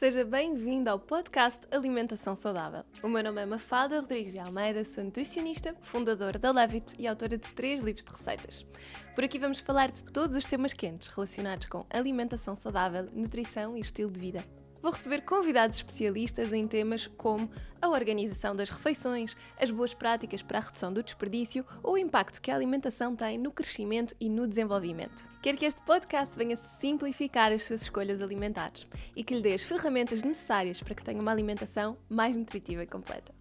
Seja bem-vindo ao podcast Alimentação Saudável. O meu nome é Mafalda Rodrigues de Almeida, sou nutricionista, fundadora da Levit e autora de 3 livros de receitas. Por aqui vamos falar de todos os temas quentes relacionados com alimentação saudável, nutrição e estilo de vida. Vou receber convidados especialistas em temas como a organização das refeições, as boas práticas para a redução do desperdício ou o impacto que a alimentação tem no crescimento e no desenvolvimento. Quero que este podcast venha simplificar as suas escolhas alimentares e que lhe dê as ferramentas necessárias para que tenha uma alimentação mais nutritiva e completa.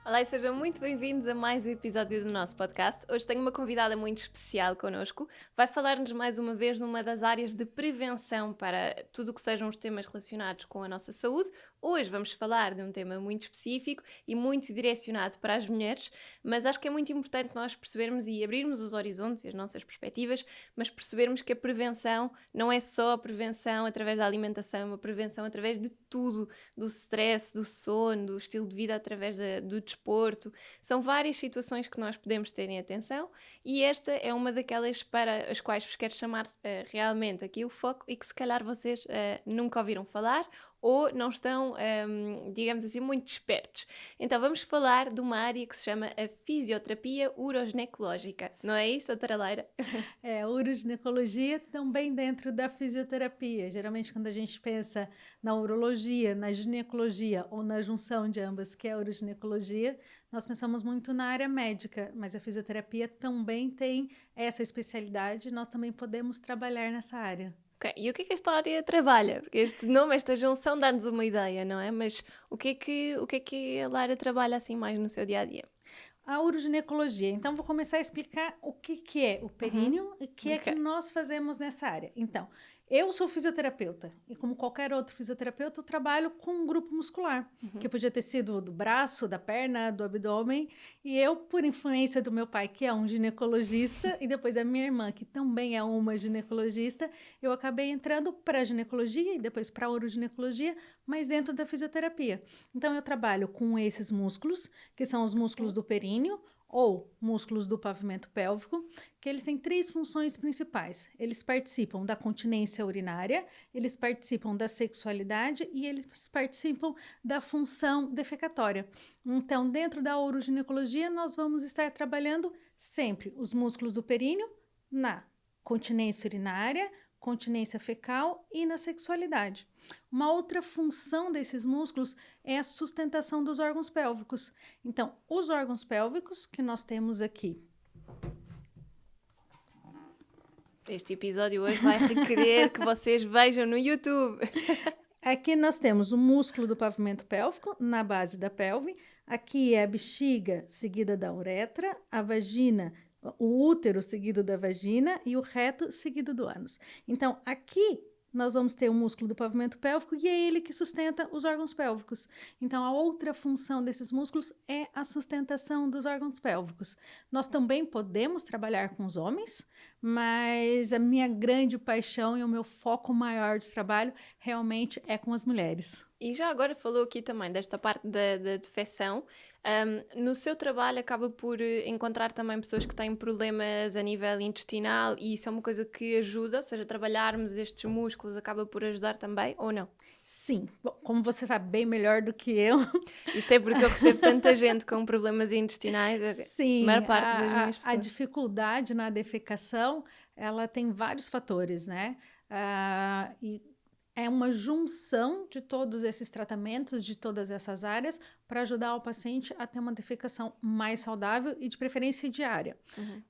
Olá e sejam muito bem-vindos a mais um episódio do nosso podcast. Hoje tenho uma convidada muito especial connosco. Vai falar-nos mais uma vez numa das áreas de prevenção para tudo o que sejam os temas relacionados com a nossa saúde. Hoje vamos falar de um tema muito específico e muito direcionado para as mulheres, mas acho que é muito importante nós percebermos e abrirmos os horizontes e as nossas perspectivas, mas percebermos que a prevenção não é só a prevenção através da alimentação, é uma prevenção através de tudo, do stress, do sono, do estilo de vida através do desporto. São várias situações que nós podemos ter em atenção e esta é uma daquelas para as quais vos quero chamar realmente aqui o foco e que se calhar vocês nunca ouviram falar ou não estão, digamos assim, muito despertos. Então vamos falar de uma área que se chama a fisioterapia uroginecológica. Não é isso, doutora Leira? A uroginecologia também dentro da fisioterapia. Geralmente quando a gente pensa na urologia, na ginecologia ou na junção de ambas, que é a uroginecologia, nós pensamos muito na área médica, mas a fisioterapia também tem essa especialidade, nós também podemos trabalhar nessa área. Ok, e o que é que esta área trabalha? Porque este nome, esta junção dá-nos uma ideia, não é? Mas o que é que a Lara trabalha assim mais no seu dia-a-dia? A uroginecologia. Então, vou começar a explicar o que é o períneo e o que é que Ok. nós fazemos nessa área. Então, eu sou fisioterapeuta e, como qualquer outro fisioterapeuta, eu trabalho com um grupo muscular, que podia ter sido do braço, da perna, do abdômen. E eu, por influência do meu pai, que é um ginecologista, e depois a minha irmã, que também é uma ginecologista, eu acabei entrando para a ginecologia e depois para a uroginecologia, mas dentro da fisioterapia. Então, eu trabalho com esses músculos, que são os músculos do períneo, ou músculos do pavimento pélvico, que eles têm 3 funções principais. Eles participam da continência urinária, eles participam da sexualidade e eles participam da função defecatória. Então, dentro da uroginecologia, nós vamos estar trabalhando sempre os músculos do períneo na continência urinária, continência fecal e na sexualidade. Uma outra função desses músculos é a sustentação dos órgãos pélvicos. Então, os órgãos pélvicos que nós temos aqui. Este episódio hoje vai requerer que vocês vejam no YouTube. Aqui nós temos o músculo do pavimento pélvico na base da pelve. Aqui é a bexiga seguida da uretra, a vagina, o útero seguido da vagina e o reto seguido do ânus. Então, aqui nós vamos ter o músculo do pavimento pélvico e é ele que sustenta os órgãos pélvicos. Então, a outra função desses músculos é a sustentação dos órgãos pélvicos. Nós também podemos trabalhar com os homens, mas a minha grande paixão e o meu foco maior de trabalho realmente é com as mulheres. E já agora falou aqui também desta parte da defecação. No seu trabalho acaba por encontrar também pessoas que têm problemas a nível intestinal e isso é uma coisa que ajuda, ou seja, trabalharmos estes músculos acaba por ajudar também ou não? Sim, bom, como você sabe bem melhor do que eu. Isto é porque eu recebo tanta gente com problemas intestinais, a Sim, maior parte das minhas a pessoas. dificuldade na defecação, ela tem vários fatores, né? E é uma junção de todos esses tratamentos, de todas essas áreas, para ajudar o paciente a ter uma defecação mais saudável e de preferência diária.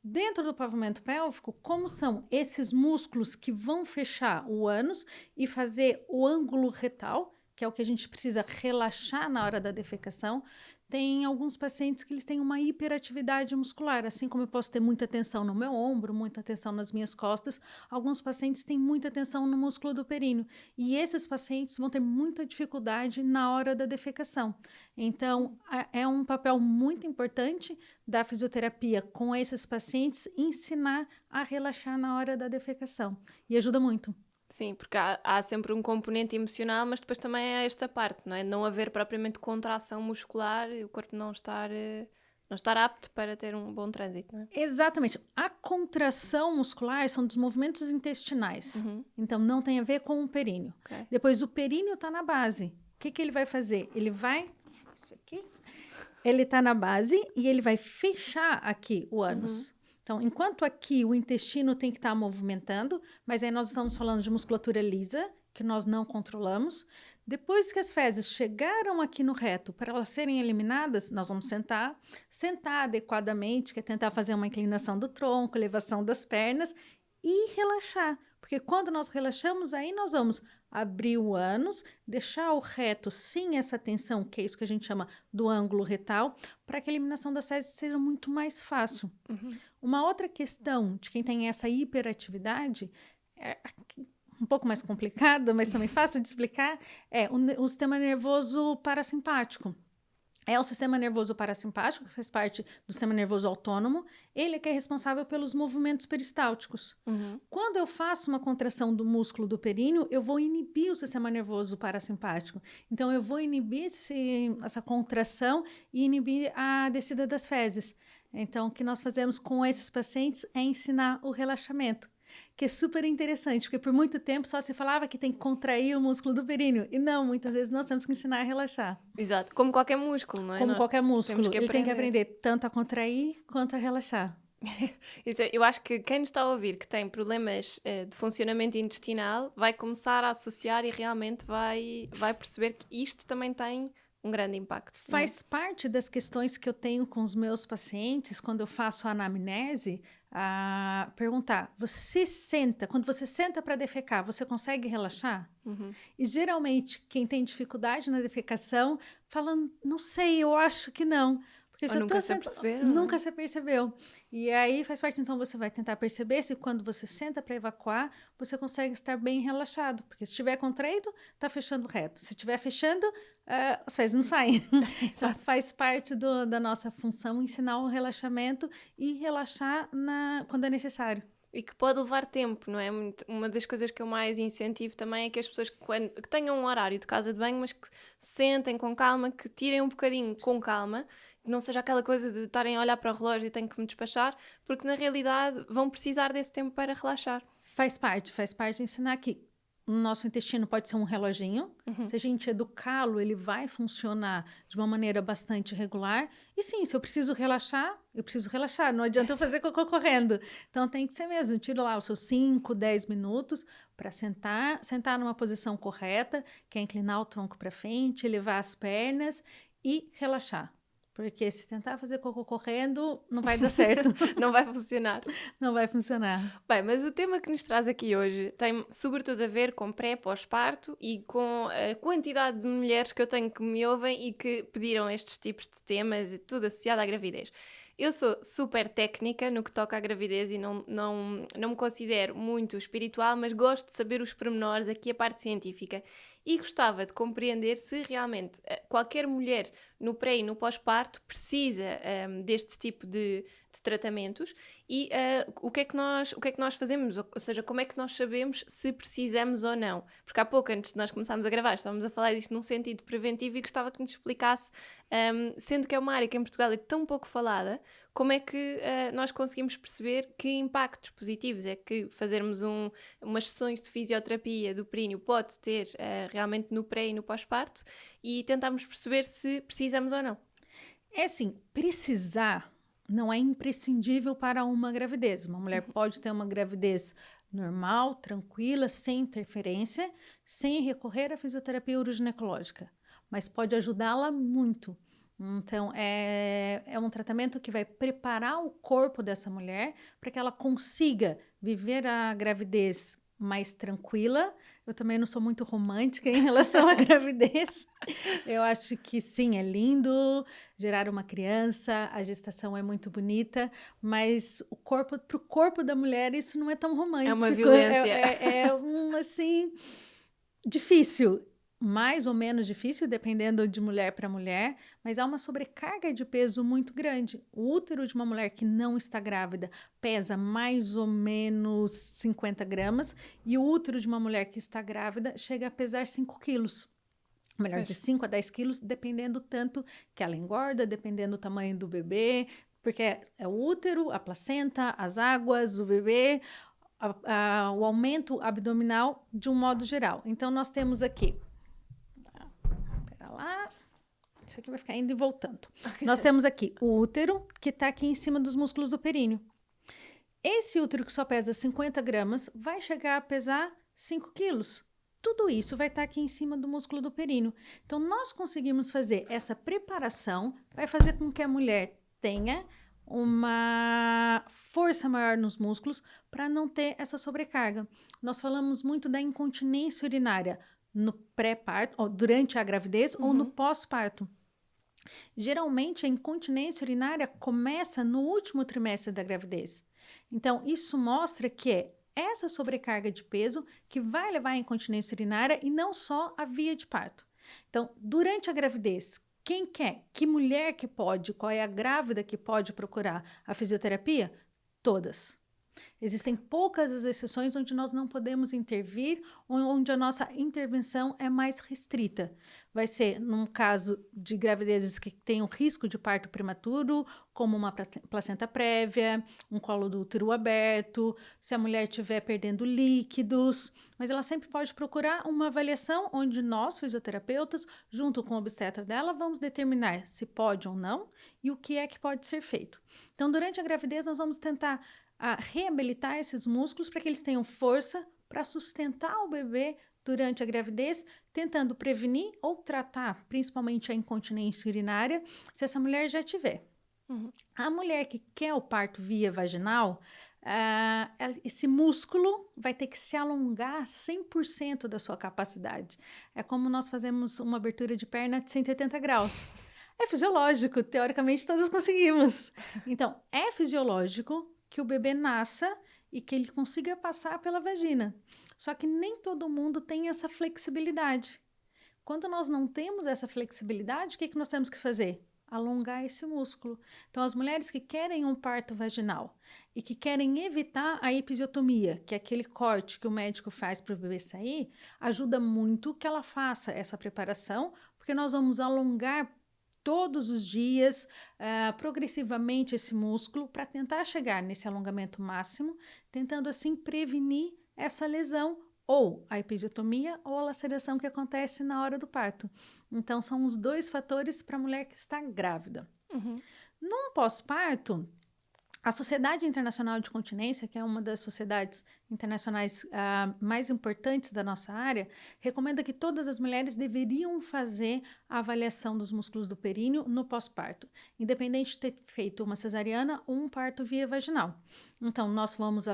Dentro do pavimento pélvico, como são esses músculos que vão fechar o ânus e fazer o ângulo retal, que é o que a gente precisa relaxar na hora da defecação, tem alguns pacientes que eles têm uma hiperatividade muscular, assim como eu posso ter muita tensão no meu ombro, muita tensão nas minhas costas, alguns pacientes têm muita tensão no músculo do períneo, e esses pacientes vão ter muita dificuldade na hora da defecação. Então, é um papel muito importante da fisioterapia com esses pacientes ensinar a relaxar na hora da defecação, e ajuda muito. Sim, porque há sempre um componente emocional, mas depois também é esta parte, não é? Não haver propriamente contração muscular e o corpo não estar não estar apto para ter um bom trânsito, não é? Exatamente. A contração muscular são dos movimentos intestinais. Então, não tem a ver com o períneo. Okay. Depois, o períneo está na base. O que ele vai fazer? Ele vai... Isso aqui. Ele está na base e ele vai fechar aqui o ânus. Então, enquanto aqui o intestino tem que estar movimentando, mas aí nós estamos falando de musculatura lisa, que nós não controlamos. Depois que as fezes chegaram aqui no reto para elas serem eliminadas, nós vamos sentar adequadamente, que é tentar fazer uma inclinação do tronco, elevação das pernas e relaxar. Porque quando nós relaxamos, aí nós vamos abrir o ânus, deixar o reto sem essa tensão, que é isso que a gente chama do ângulo retal, para que a eliminação das fezes seja muito mais fácil. Uma outra questão de quem tem essa hiperatividade é um pouco mais complicado, mas também fácil de explicar, é o sistema nervoso parasimpático. É o sistema nervoso parasimpático, que faz parte do sistema nervoso autônomo, ele é que é responsável pelos movimentos peristálticos. Quando eu faço uma contração do músculo do períneo, eu vou inibir o sistema nervoso parasimpático. Então, eu vou inibir essa contração e inibir a descida das fezes. Então, o que nós fazemos com esses pacientes é ensinar o relaxamento, que é super interessante, porque por muito tempo só se falava que tem que contrair o músculo do períneo. E não, muitas vezes nós temos que ensinar a relaxar. Exato, como qualquer músculo, não é? Como qualquer músculo, ele tem que aprender tanto a contrair quanto a relaxar. Eu acho que quem nos está a ouvir que tem problemas de funcionamento intestinal vai começar a associar e realmente vai perceber que isto também tem um grande impacto. Faz parte das questões que eu tenho com os meus pacientes quando eu faço a anamnese, a perguntar, quando você senta para defecar, você consegue relaxar? E geralmente quem tem dificuldade na defecação fala, não sei, eu acho que não. Porque nunca se percebeu. Nunca se percebeu. E aí faz parte, então você vai tentar perceber se quando você senta para evacuar, você consegue estar bem relaxado. Porque se estiver contraído, está fechando reto. Se estiver fechando, as fezes não saem. Então faz parte da nossa função ensinar o relaxamento e relaxar quando é necessário. E que pode levar tempo, não é? Uma das coisas que eu mais incentivo também é que as pessoas que tenham um horário de casa de banho, mas que sentem com calma, que tirem um bocadinho com calma, que não seja aquela coisa de estarem a olhar para o relógio e tenho que me despachar, porque na realidade vão precisar desse tempo para relaxar. Faz parte ensinar que o nosso intestino pode ser um reloginho. Se a gente educá-lo, ele vai funcionar de uma maneira bastante regular. E sim, se eu preciso relaxar, Não adianta eu fazer cocô correndo. Então, tem que ser mesmo. Tiro lá os seus 5, 10 minutos para sentar numa posição correta, que é inclinar o tronco para frente, elevar as pernas e relaxar. Porque se tentar fazer cocô correndo, não vai dar certo. Não vai funcionar. Não vai funcionar. Bem, mas o tema que nos traz aqui hoje tem sobretudo a ver com pré-pós-parto e com a quantidade de mulheres que eu tenho que me ouvem e que pediram estes tipos de temas e tudo associado à gravidez. Eu sou super técnica no que toca à gravidez e não me considero muito espiritual, mas gosto de saber os pormenores, aqui a parte científica. E gostava de compreender se realmente qualquer mulher no pré e no pós-parto precisa deste tipo de tratamentos e o que é que nós fazemos, ou seja, como é que nós sabemos se precisamos ou não. Porque há pouco, antes de nós começarmos a gravar, estávamos a falar disto num sentido preventivo e gostava que nos explicasse, sendo que é uma área que em Portugal é tão pouco falada, como é que nós conseguimos perceber que impactos positivos é que fazermos umas sessões de fisioterapia do períneo pode ter realmente no pré e no pós-parto e tentarmos perceber se precisamos ou não. É assim, precisar não é imprescindível para uma gravidez. Uma mulher pode ter uma gravidez normal, tranquila, sem interferência, sem recorrer à fisioterapia uroginecológica, mas pode ajudá-la muito. Então, é um tratamento que vai preparar o corpo dessa mulher para que ela consiga viver a gravidez mais tranquila. Eu também não sou muito romântica em relação à gravidez. Eu acho que sim, é lindo gerar uma criança, a gestação é muito bonita, mas para o corpo da mulher isso não é tão romântico. É uma violência. Assim, difícil. Mais ou menos difícil, dependendo de mulher para mulher, mas há uma sobrecarga de peso muito grande. O útero de uma mulher que não está grávida pesa mais ou menos 50 gramas e o útero de uma mulher que está grávida chega a pesar 5 quilos. Melhor de 5 a 10 quilos, dependendo tanto que ela engorda, dependendo do tamanho do bebê, porque é o útero, a placenta, as águas, o bebê, o aumento abdominal de um modo geral. Então, nós temos aqui, pera lá, isso aqui vai ficar indo e voltando. Nós temos aqui o útero, que está aqui em cima dos músculos do períneo. Esse útero que só pesa 50 gramas vai chegar a pesar 5 quilos. Tudo isso vai estar aqui em cima do músculo do períneo. Então, nós conseguimos fazer essa preparação, vai fazer com que a mulher tenha uma força maior nos músculos para não ter essa sobrecarga. Nós falamos muito da incontinência urinária no pré-parto, ou durante a gravidez ou no pós-parto. Geralmente, a incontinência urinária começa no último trimestre da gravidez. Então, isso mostra que é essa sobrecarga de peso que vai levar à incontinência urinária e não só a via de parto. Então, durante a gravidez, quem quer? Que mulher que pode? Qual é a grávida que pode procurar a fisioterapia? Todas. Existem poucas as exceções onde nós não podemos intervir, onde a nossa intervenção é mais restrita. Vai ser num caso de gravidezes que tenham risco de parto prematuro, como uma placenta prévia, um colo do útero aberto, se a mulher estiver perdendo líquidos, mas ela sempre pode procurar uma avaliação onde nós, fisioterapeutas, junto com o obstetra dela, vamos determinar se pode ou não e o que é que pode ser feito. Então, durante a gravidez, nós vamos tentar reabilitar esses músculos para que eles tenham força para sustentar o bebê durante a gravidez, tentando prevenir ou tratar, principalmente a incontinência urinária, se essa mulher já tiver. A mulher que quer o parto via vaginal, esse músculo vai ter que se alongar 100% da sua capacidade. É como nós fazemos uma abertura de perna de 180 graus. É fisiológico, teoricamente todas conseguimos. Então, é fisiológico que o bebê nasça e que ele consiga passar pela vagina. Só que nem todo mundo tem essa flexibilidade. Quando nós não temos essa flexibilidade, o que nós temos que fazer? Alongar esse músculo. Então, as mulheres que querem um parto vaginal e que querem evitar a episiotomia, que é aquele corte que o médico faz para o bebê sair, ajuda muito que ela faça essa preparação, porque nós vamos alongar todos os dias, progressivamente esse músculo, para tentar chegar nesse alongamento máximo, tentando assim prevenir essa lesão, ou a episiotomia, ou a laceração que acontece na hora do parto. Então, são os dois fatores para a mulher que está grávida. Num pós-parto, a Sociedade Internacional de Continência, que é uma das sociedades internacionais mais importantes da nossa área, recomenda que todas as mulheres deveriam fazer a avaliação dos músculos do períneo no pós-parto, independente de ter feito uma cesariana ou um parto via vaginal. Então, nós vamos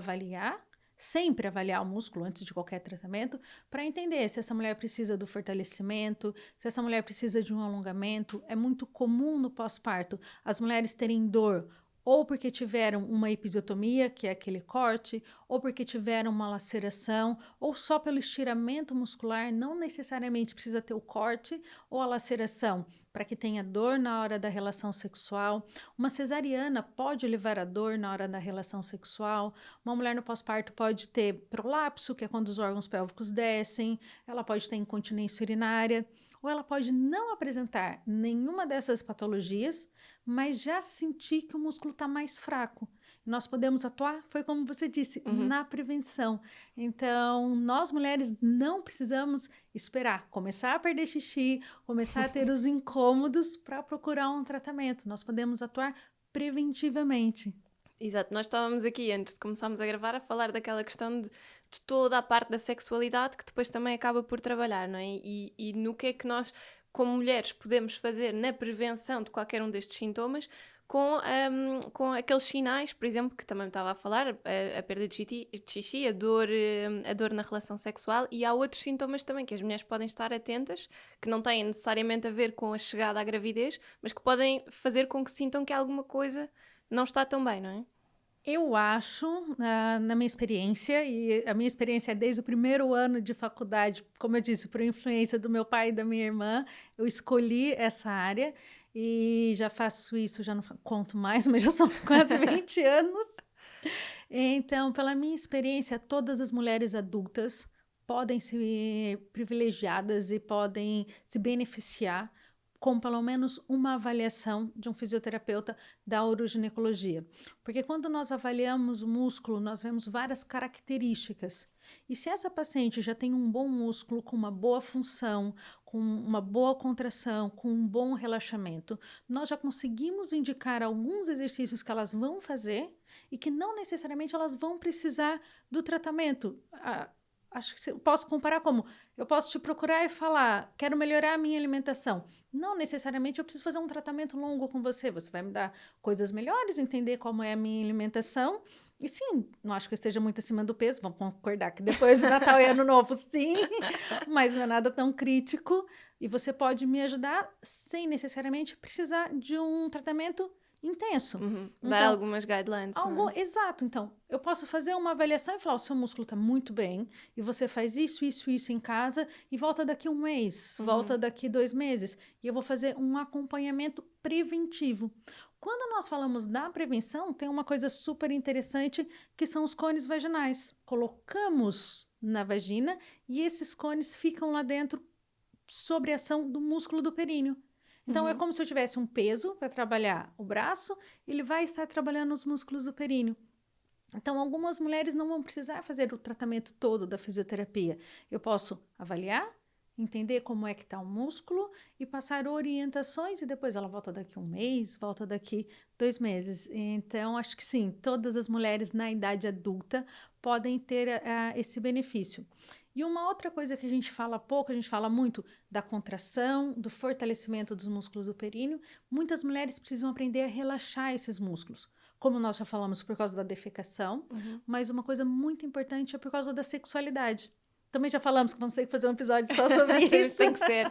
sempre avaliar o músculo antes de qualquer tratamento, para entender se essa mulher precisa do fortalecimento, se essa mulher precisa de um alongamento. É muito comum no pós-parto as mulheres terem dor, ou porque tiveram uma episiotomia, que é aquele corte, ou porque tiveram uma laceração, ou só pelo estiramento muscular, não necessariamente precisa ter o corte ou a laceração, para que tenha dor na hora da relação sexual. Uma cesariana pode levar a dor na hora da relação sexual. Uma mulher no pós-parto pode ter prolapso, que é quando os órgãos pélvicos descem, ela pode ter incontinência urinária, ou ela pode não apresentar nenhuma dessas patologias, mas já sentir que o músculo está mais fraco. Nós podemos atuar, foi como você disse, na prevenção. Então, nós mulheres não precisamos esperar começar a perder xixi, começar a ter os incômodos para procurar um tratamento. Nós podemos atuar preventivamente. Exato, nós estávamos aqui, antes de começarmos a gravar, a falar daquela questão de toda a parte da sexualidade que depois também acaba por trabalhar, não é? E no que é que nós, como mulheres, podemos fazer na prevenção de qualquer um destes sintomas com aqueles sinais, por exemplo, que também estava a falar, a perda de xixi, a dor na relação sexual, e há outros sintomas também que as mulheres podem estar atentas, que não têm necessariamente a ver com a chegada à gravidez, mas que podem fazer com que sintam que alguma coisa não está tão bem, não é? Eu acho, na minha experiência, e a minha experiência é desde o primeiro ano de faculdade, como eu disse, por influência do meu pai e da minha irmã, eu escolhi essa área e já faço isso, já não conto mais, mas já são quase 20 anos. Então, pela minha experiência, todas as mulheres adultas podem ser privilegiadas e podem se beneficiar com pelo menos uma avaliação de um fisioterapeuta da uroginecologia. Porque quando nós avaliamos o músculo, nós vemos várias características. E se essa paciente já tem um bom músculo, com uma boa função, com uma boa contração, com um bom relaxamento, nós já conseguimos indicar alguns exercícios que elas vão fazer e que não necessariamente elas vão precisar do tratamento. Acho que posso comparar como eu posso te procurar e falar, quero melhorar a minha alimentação. Não necessariamente eu preciso fazer um tratamento longo com você. Você vai me dar coisas melhores, entender como é a minha alimentação. E sim, não acho que eu esteja muito acima do peso. Vamos concordar que depois do Natal e Ano Novo, sim. Mas não é nada tão crítico. E você pode me ajudar sem necessariamente precisar de um tratamento intenso. Dar algumas guidelines. Exato. Então, eu posso fazer uma avaliação e falar, o seu músculo está muito bem, e você faz isso em casa, e volta daqui 1 mês, volta daqui 2 meses, e eu vou fazer um acompanhamento preventivo. Quando nós falamos da prevenção, tem uma coisa super interessante, que são os cones vaginais. Colocamos na vagina, e esses cones ficam lá dentro, sob a ação do músculo do períneo. Então, é como se eu tivesse um peso para trabalhar o braço, ele vai estar trabalhando os músculos do períneo. Então, algumas mulheres não vão precisar fazer o tratamento todo da fisioterapia. Eu posso avaliar, entender como é que está o músculo e passar orientações e depois ela volta daqui 1 mês, volta daqui 2 meses. Então, acho que sim, todas as mulheres na idade adulta podem ter esse benefício. E uma outra coisa que a gente fala pouco, a gente fala muito da contração, do fortalecimento dos músculos do períneo. Muitas mulheres precisam aprender a relaxar esses músculos, como nós já falamos, por causa da defecação, mas uma coisa muito importante é por causa da sexualidade. Também já falamos que vamos ter que fazer um episódio só sobre isso.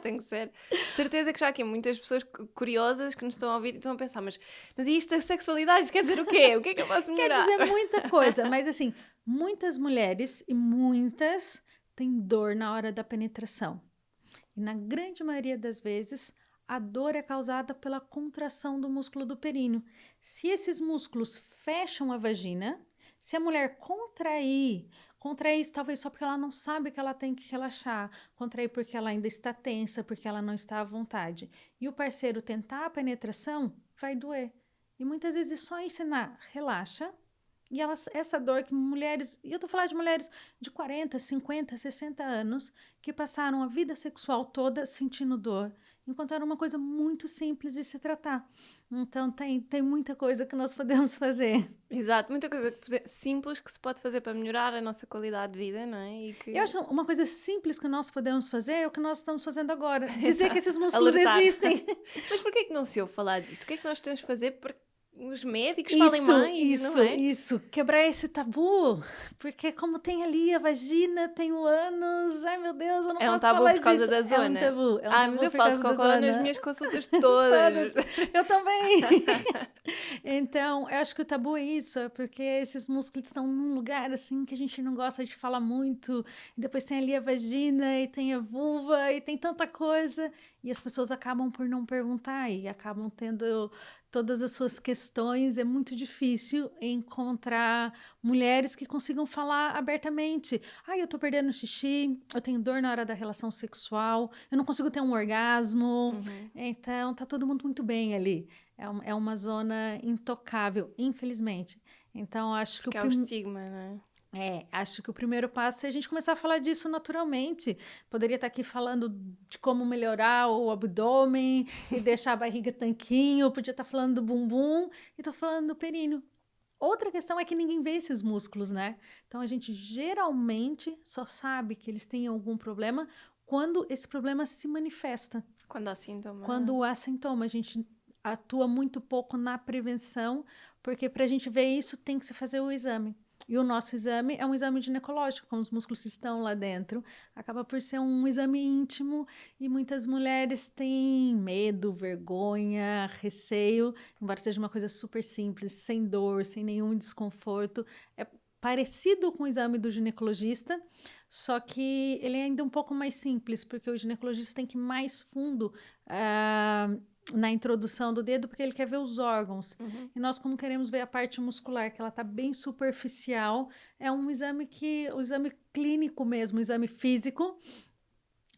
Tem que ser. Certeza que já há aqui muitas pessoas curiosas que nos estão a ouvir e estão a pensar, mas e isto da sexualidade quer dizer o quê? O que é que eu posso melhorar? Quer dizer muita coisa, mas assim, muitas mulheres e muitas têm dor na hora da penetração. E na grande maioria das vezes, a dor é causada pela contração do músculo do períneo. Se esses músculos fecham a vagina, se a mulher contrair talvez só porque ela não sabe que ela tem que relaxar, contrair porque ela ainda está tensa, porque ela não está à vontade, e o parceiro tentar a penetração, vai doer. E muitas vezes só ensinar, relaxa, e essa dor que mulheres, e eu estou falando de mulheres de 40, 50, 60 anos, que passaram a vida sexual toda sentindo dor, enquanto era uma coisa muito simples de se tratar. Então, tem muita coisa que nós podemos fazer. Exato, muita coisa simples que se pode fazer para melhorar a nossa qualidade de vida, não é? Eu acho uma coisa simples que nós podemos fazer é o que nós estamos fazendo agora. Dizer que esses músculos existem. Mas por que é que não se ouve falar disto? O que é que nós temos de fazer para os médicos falem mais, não é? Isso, quebrar esse tabu, porque como tem ali a vagina, tem o ânus, ai meu Deus, eu não posso falar disso. É um tabu por causa da zona? É um tabu mas eu falo de cocô nas minhas consultas todas. Eu também. Então, eu acho que o tabu é isso, é porque esses músculos estão num lugar assim que a gente não gosta de falar muito, e depois tem ali a vagina, e tem a vulva, e tem tanta coisa, e as pessoas acabam por não perguntar, e acabam tendo todas as suas questões. É muito difícil encontrar mulheres que consigam falar abertamente. Eu tô perdendo xixi, eu tenho dor na hora da relação sexual, eu não consigo ter um orgasmo. Então, tá todo mundo muito bem ali. É uma zona intocável, infelizmente. Então, acho que é o estigma, não é? Acho que o primeiro passo é a gente começar a falar disso naturalmente. Poderia estar aqui falando de como melhorar o abdômen e deixar a barriga tanquinho, podia estar falando do bumbum e estou falando do períneo. Outra questão é que ninguém vê esses músculos, né? Então, a gente geralmente só sabe que eles têm algum problema quando esse problema se manifesta. Quando há sintoma. Quando há sintoma, a gente atua muito pouco na prevenção, porque para a gente ver isso tem que se fazer o exame. E o nosso exame é um exame ginecológico, como os músculos estão lá dentro. Acaba por ser um exame íntimo e muitas mulheres têm medo, vergonha, receio, embora seja uma coisa super simples, sem dor, sem nenhum desconforto. É parecido com o exame do ginecologista, só que ele é ainda um pouco mais simples, porque o ginecologista tem que ir mais fundo na introdução do dedo, porque ele quer ver os órgãos. Uhum. E nós, como queremos ver a parte muscular, que ela está bem superficial, é um exame o exame clínico mesmo, o exame físico,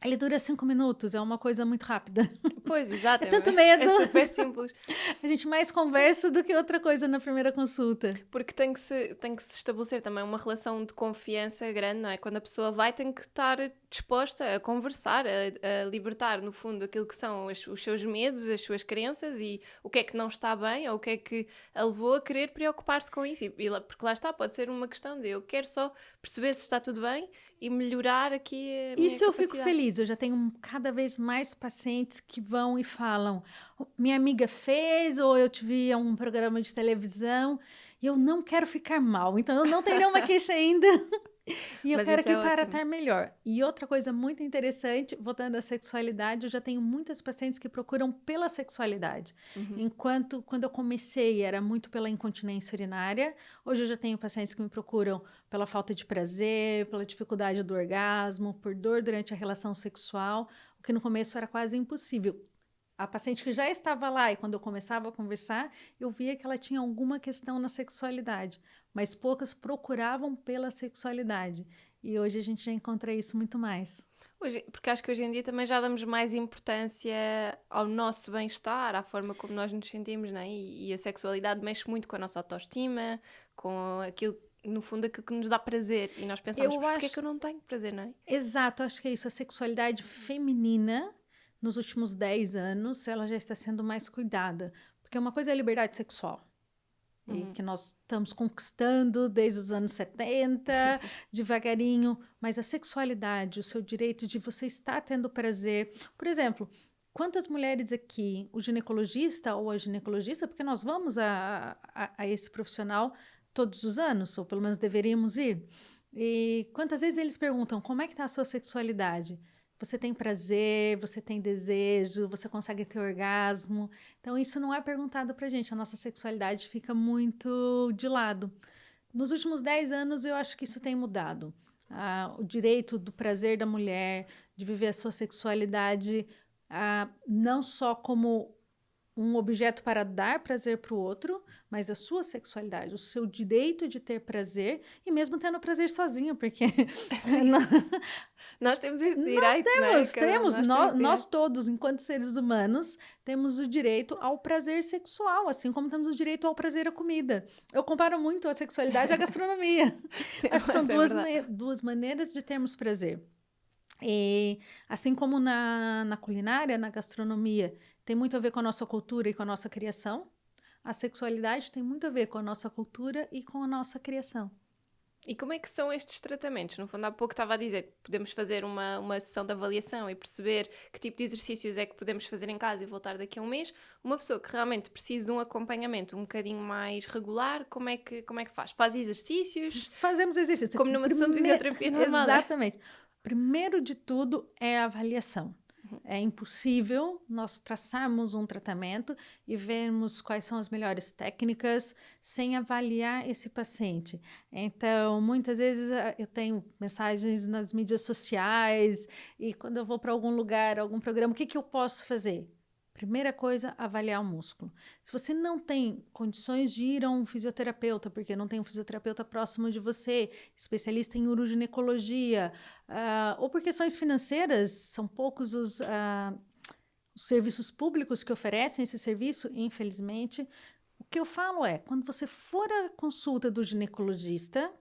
ele dura 5 minutos, é uma coisa muito rápida. Pois, exato. É tanto medo. É super simples. A gente mais conversa do que outra coisa na primeira consulta. Porque tem que se estabelecer também uma relação de confiança grande, não é? Quando a pessoa vai, tem que estar disposta a conversar, a libertar, no fundo, aquilo que são os seus medos, as suas crenças e o que é que não está bem ou o que é que a levou a querer preocupar-se com isso. Porque lá está, pode ser uma questão de eu quero só perceber se está tudo bem e melhorar aqui a minha Isso eu capacidade. fico feliz, eu já tenho cada vez mais pacientes que vão e falam, minha amiga fez, ou eu tive um programa de televisão, e eu não quero ficar mal, então eu não tenho nenhuma queixa ainda, e eu Mas quero isso aqui é para ótimo. estar melhor. E outra coisa muito interessante, voltando à sexualidade, eu já tenho muitas pacientes que procuram pela sexualidade. Enquanto, quando eu comecei, era muito pela incontinência urinária, hoje eu já tenho pacientes que me procuram pela falta de prazer, pela dificuldade do orgasmo, por dor durante a relação sexual, o que no começo era quase impossível. A paciente que já estava lá e quando eu começava a conversar, eu via que ela tinha alguma questão na sexualidade, mas poucas procuravam pela sexualidade. E hoje a gente já encontra isso muito mais. Porque acho que hoje em dia também já damos mais importância ao nosso bem-estar, à forma como nós nos sentimos, não é? E a sexualidade mexe muito com a nossa autoestima, com aquilo, no fundo, aquilo que nos dá prazer. E nós pensamos, mas porquê é que eu não tenho prazer, não é? Exato, acho que é isso. A sexualidade feminina, nos últimos 10 anos, ela já está sendo mais cuidada. Porque uma coisa é a liberdade sexual, e que nós estamos conquistando desde os anos 70, devagarinho, mas a sexualidade, o seu direito de você estar tendo prazer. Por exemplo, quantas mulheres aqui, o ginecologista ou a ginecologista, porque nós vamos a esse profissional todos os anos, ou pelo menos deveríamos ir, e quantas vezes eles perguntam como é que está a sua sexualidade? Você tem prazer, você tem desejo, você consegue ter orgasmo. Então, isso não é perguntado pra gente. A nossa sexualidade fica muito de lado. Nos últimos 10 anos, eu acho que isso tem mudado. O direito do prazer da mulher, de viver a sua sexualidade, não só como um objeto para dar prazer para o outro, mas a sua sexualidade, o seu direito de ter prazer, e mesmo tendo prazer sozinho, porque Nós temos esse nós direito, não é? temos, Nós nós todos, enquanto seres humanos, temos o direito ao prazer sexual, assim como temos o direito ao prazer à comida. Eu comparo muito a sexualidade à gastronomia. Sim, Acho que são mas é verdade. duas maneiras de termos prazer. E assim como na culinária, na gastronomia, tem muito a ver com a nossa cultura e com a nossa criação, a sexualidade tem muito a ver com a nossa cultura e com a nossa criação. E como é que são estes tratamentos? No fundo, há pouco estava a dizer que podemos fazer uma sessão de avaliação e perceber que tipo de exercícios é que podemos fazer em casa e voltar daqui a um mês. Uma pessoa que realmente precisa de um acompanhamento um bocadinho mais regular, como é que faz? Faz exercícios? Fazemos exercício. Como numa sessão de fisioterapia normal, não é? Exatamente. Primeiro de tudo é a avaliação. É impossível nós traçarmos um tratamento e vermos quais são as melhores técnicas sem avaliar esse paciente. Então, muitas vezes eu tenho mensagens nas mídias sociais e quando eu vou para algum lugar, algum programa, o que eu posso fazer? Primeira coisa, avaliar o músculo. Se você não tem condições de ir a um fisioterapeuta, porque não tem um fisioterapeuta próximo de você, especialista em uroginecologia, ou por questões financeiras, são poucos os serviços públicos que oferecem esse serviço, infelizmente. O que eu falo é, quando você for à consulta do ginecologista,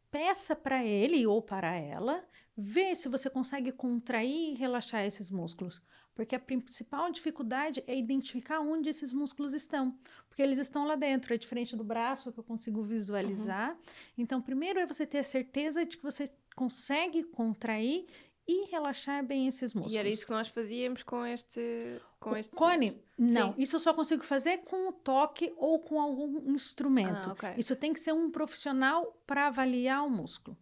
peça para ele ou para ela, ver se você consegue contrair e relaxar esses músculos. Porque a principal dificuldade é identificar onde esses músculos estão. Porque eles estão lá dentro, é diferente do braço que eu consigo visualizar. Então, primeiro é você ter a certeza de que você consegue contrair e relaxar bem esses músculos. E era isso que nós fazíamos com este Cone? Não, Sim. isso eu só consigo fazer com o toque ou com algum instrumento. Ok. Isso tem que ser um profissional para avaliar o músculo.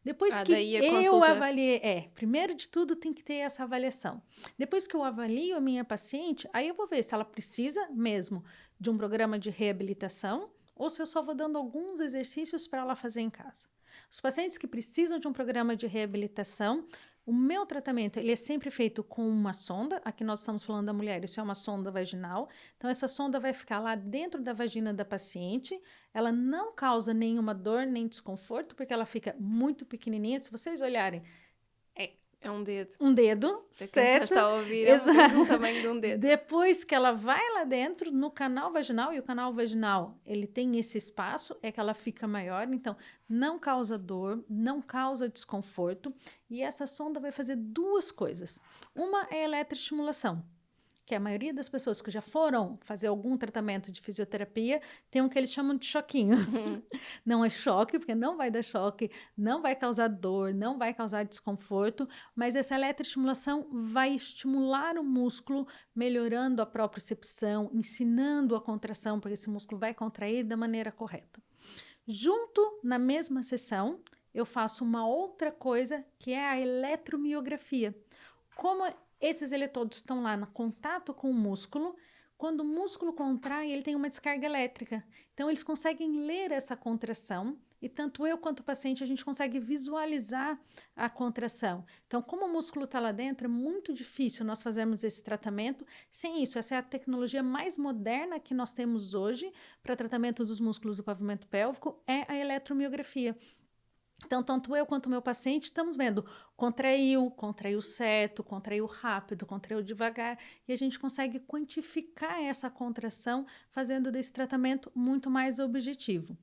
Depois que daí a eu consulta. avaliei, primeiro de tudo tem que ter essa avaliação. Depois que eu avalio a minha paciente, aí eu vou ver se ela precisa mesmo de um programa de reabilitação ou se eu só vou dando alguns exercícios para ela fazer em casa. Os pacientes que precisam de um programa de reabilitação, O meu tratamento, ele é sempre feito com uma sonda. Aqui nós estamos falando da mulher, isso é uma sonda vaginal. Então, essa sonda vai ficar lá dentro da vagina da paciente. Ela não causa nenhuma dor, nem desconforto, porque ela fica muito pequenininha. Se vocês olharem, É um dedo. um dedo, Para quem só certo? está a ouvir, é um dedo do tamanho de um dedo. Depois que ela vai lá dentro, no canal vaginal, e o canal vaginal, ele tem esse espaço, é que ela fica maior, então não causa dor, não causa desconforto, e essa sonda vai fazer duas coisas. Uma é a eletroestimulação, que a maioria das pessoas que já foram fazer algum tratamento de fisioterapia tem um que eles chamam de choquinho. Não é choque, porque não vai dar choque, não vai causar dor, não vai causar desconforto, mas essa eletroestimulação vai estimular o músculo, melhorando a propriocepção, ensinando a contração, porque esse músculo vai contrair da maneira correta. Junto, na mesma sessão, eu faço uma outra coisa, que é a eletromiografia. Como esses eletrodos estão lá no contato com o músculo, quando o músculo contrai, ele tem uma descarga elétrica. Então, eles conseguem ler essa contração e tanto eu quanto o paciente, a gente consegue visualizar a contração. Então, como o músculo está lá dentro, é muito difícil nós fazermos esse tratamento. Sem isso, essa é a tecnologia mais moderna que nós temos hoje para tratamento dos músculos do pavimento pélvico, é a eletromiografia. Então, tanto eu quanto o meu paciente estamos vendo contraiu certo, contraiu rápido, contraiu devagar, e a gente consegue quantificar essa contração, fazendo desse tratamento muito mais objetivo.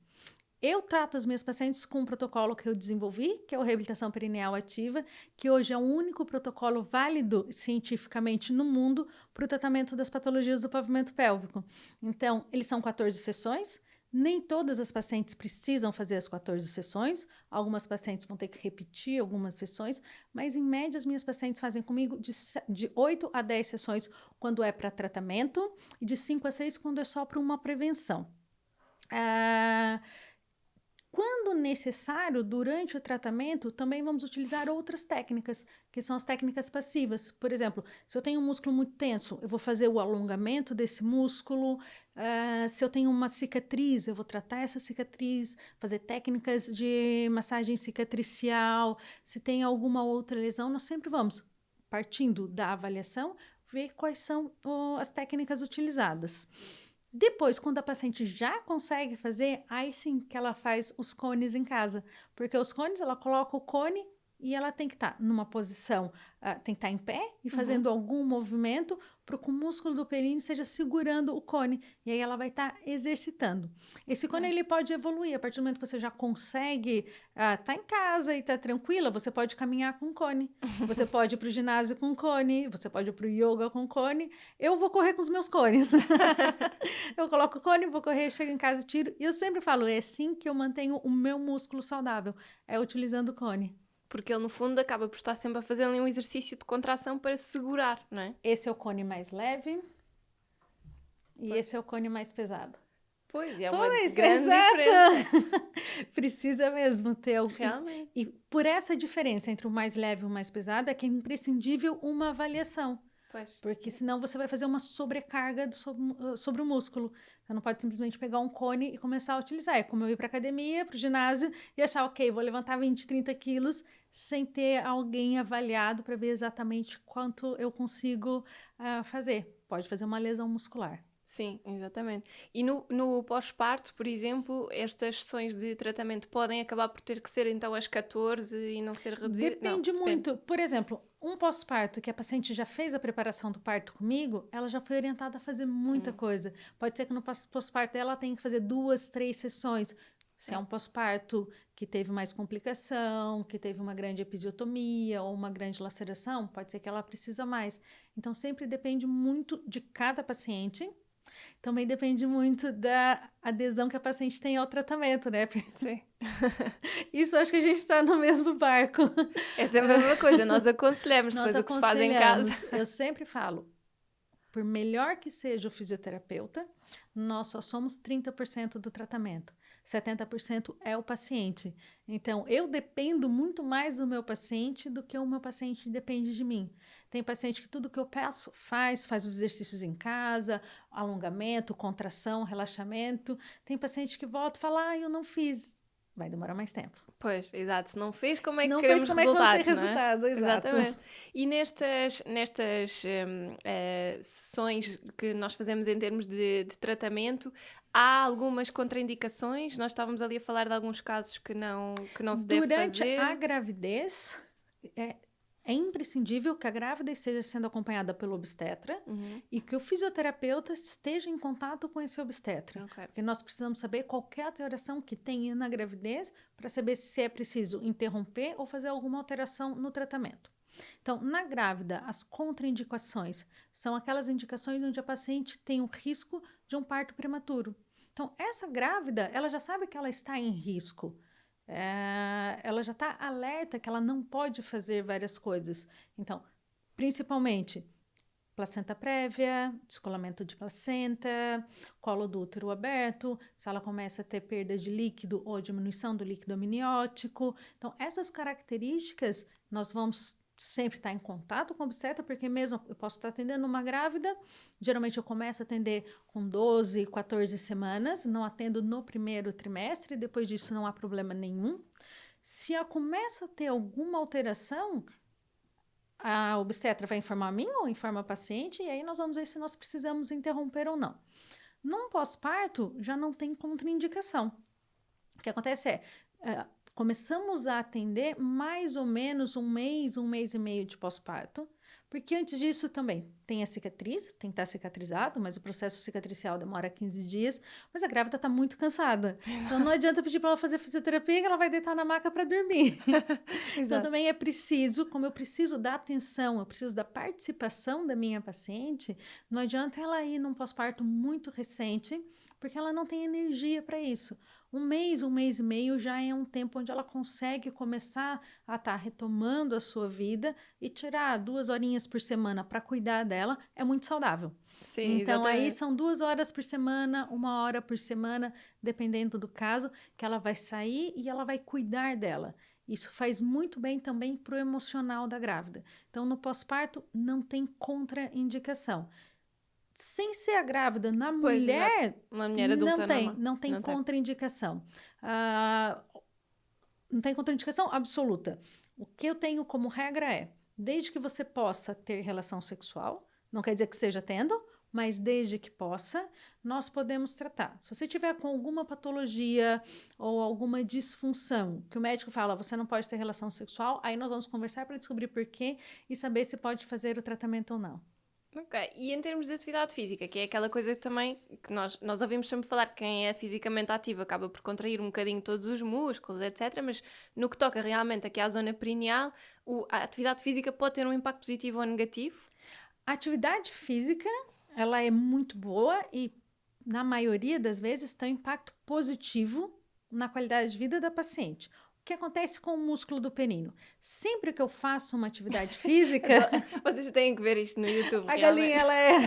Eu trato as minhas pacientes com um protocolo que eu desenvolvi, que é a reabilitação perineal ativa, que hoje é o único protocolo válido cientificamente no mundo para o tratamento das patologias do pavimento pélvico. Então, eles são 14 sessões. Nem todas as pacientes precisam fazer as 14 sessões, algumas pacientes vão ter que repetir algumas sessões, mas em média as minhas pacientes fazem comigo de 8 a 10 sessões quando é para tratamento e de 5 a 6 quando é só para uma prevenção. Quando necessário, durante o tratamento, também vamos utilizar outras técnicas, que são as técnicas passivas. Por exemplo, se eu tenho um músculo muito tenso, eu vou fazer o alongamento desse músculo. Se eu tenho uma cicatriz, eu vou tratar essa cicatriz, fazer técnicas de massagem cicatricial. Se tem alguma outra lesão, nós sempre vamos, partindo da avaliação, ver quais são as técnicas utilizadas. Depois, quando a paciente já consegue fazer, aí sim que ela faz os cones em casa. Porque os cones, ela coloca o cone e ela tem que estar numa posição, tem que estar em pé e fazendo algum movimento para que o músculo do períneo esteja segurando o cone. E aí ela vai estar exercitando. Esse cone, ele pode evoluir. A partir do momento que você já consegue estar em casa e estar tranquila, você pode caminhar com cone. Você pode ir para o ginásio com cone. Você pode ir para o yoga com cone. Eu vou correr com os meus cones. Eu coloco o cone, vou correr, chego em casa e tiro. E eu sempre falo, é assim que eu mantenho o meu músculo saudável. É utilizando o cone. Porque ele, no fundo, acaba por estar sempre a fazer ali um exercício de contração para segurar, não é? Esse é o cone mais leve e esse é o cone mais pesado. Pois, é uma grande diferença. Precisa mesmo ter algo. Realmente. E por essa diferença entre o mais leve e o mais pesado é que é imprescindível uma avaliação. Pois. Porque senão você vai fazer uma sobrecarga sobre o músculo. Você não pode simplesmente pegar um cone e começar a utilizar. É como eu ir para academia, para o ginásio e achar, ok, vou levantar 20, 30 quilos sem ter alguém avaliado para ver exatamente quanto eu consigo fazer. Pode fazer uma lesão muscular. Sim, exatamente. E no pós-parto, por exemplo, estas sessões de tratamento podem acabar por ter que ser então as 14 e não ser reduzidas? Depende muito. Por exemplo, um pós-parto que a paciente já fez a preparação do parto comigo, ela já foi orientada a fazer muita coisa. Pode ser que no pós-parto ela tenha que fazer 2, 3 sessões. Se é um pós-parto que teve mais complicação, que teve uma grande episiotomia ou uma grande laceração, pode ser que ela precisa mais. Então, sempre depende muito de cada paciente. Também depende muito da adesão que a paciente tem ao tratamento, né? Sim. Isso acho que a gente está no mesmo barco. Essa é a mesma coisa, nós aconselhamos depois o que se faz em casa. Eu sempre falo, por melhor que seja o fisioterapeuta, nós só somos 30% do tratamento. 70% é o paciente. Então, eu dependo muito mais do meu paciente do que o meu paciente depende de mim. Tem paciente que tudo que eu peço faz os exercícios em casa, alongamento, contração, relaxamento. Tem paciente que volta e fala, eu não fiz. vai demorar mais tempo. Pois, exato. Se não fez, como Se é que não queremos fez, como é que vamos ter resultados, não é? resultados? Exato. Exatamente. E nestas sessões que nós fazemos em termos de tratamento, há algumas contraindicações? Nós estávamos ali a falar de alguns casos que não se deve Durante fazer. a gravidez, é imprescindível que a grávida esteja sendo acompanhada pelo obstetra e que o fisioterapeuta esteja em contato com esse obstetra. Ok. Porque nós precisamos saber qual é a alteração que tem na gravidez para saber se é preciso interromper ou fazer alguma alteração no tratamento. Então, na grávida, as contraindicações são aquelas indicações onde a paciente tem o risco de um parto prematuro. Então, essa grávida, ela já sabe que ela está em risco. Ela já está alerta que ela não pode fazer várias coisas. Então, principalmente, placenta prévia, descolamento de placenta, colo do útero aberto, se ela começa a ter perda de líquido ou diminuição do líquido amniótico. Então, essas características, nós vamos sempre estar em contato com o obstetra, porque mesmo eu posso estar atendendo uma grávida, geralmente eu começo a atender com 12, 14 semanas, não atendo no primeiro trimestre, depois disso não há problema nenhum. Se ela começa a ter alguma alteração, a obstetra vai informar a mim ou informa a paciente, e aí nós vamos ver se nós precisamos interromper ou não. Num pós-parto, já não tem contraindicação. O que acontece começamos a atender mais ou menos um mês e meio de pós-parto, porque antes disso também tem a cicatriz, tem que estar cicatrizado, mas o processo cicatricial demora 15 dias, mas a grávida está muito cansada. Então não adianta pedir para ela fazer fisioterapia que ela vai deitar na maca para dormir. Então também é preciso, como eu preciso da atenção, eu preciso da participação da minha paciente, não adianta ela ir num pós-parto muito recente, porque ela não tem energia para isso. Um mês e meio já é um tempo onde ela consegue começar a estar retomando a sua vida e tirar 2 horinhas por semana para cuidar dela é muito saudável. Sim, então, exatamente. aí são 2 horas por semana, 1 hora por semana, dependendo do caso, que ela vai sair e ela vai cuidar dela. Isso faz muito bem também para o emocional da grávida. Então, no pós-parto, não tem contraindicação. Sem ser a grávida, na Pois, mulher, exato. Uma mulher adulta não tem contraindicação. Não tem contraindicação absoluta. O que eu tenho como regra é, desde que você possa ter relação sexual, não quer dizer que esteja tendo, mas desde que possa, nós podemos tratar. Se você tiver com alguma patologia ou alguma disfunção, que o médico fala, você não pode ter relação sexual, aí nós vamos conversar para descobrir por quê e saber se pode fazer o tratamento ou não. Ok, e em termos de atividade física, que é aquela coisa também que nós ouvimos sempre falar que quem é fisicamente ativo acaba por contrair um bocadinho todos os músculos, etc. Mas no que toca realmente aqui à zona perineal, a atividade física pode ter um impacto positivo ou negativo? A atividade física, ela é muito boa e, na maioria das vezes, tem um impacto positivo na qualidade de vida da paciente. O que acontece com o músculo do períneo? Sempre que eu faço uma atividade física... Vocês têm que ver isto no YouTube, A realmente. galinha, ela é...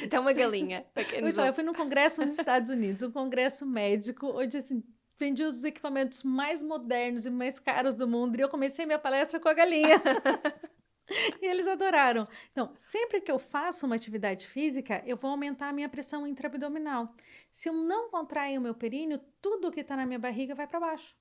Então, uma galinha. Eu fui num congresso nos Estados Unidos, um congresso médico, onde, assim, vendia os equipamentos mais modernos e mais caros do mundo, e eu comecei minha palestra com a galinha. E eles adoraram. Então, sempre que eu faço uma atividade física, eu vou aumentar a minha pressão intraabdominal. Se eu não contrair o meu períneo, tudo que está na minha barriga vai para baixo.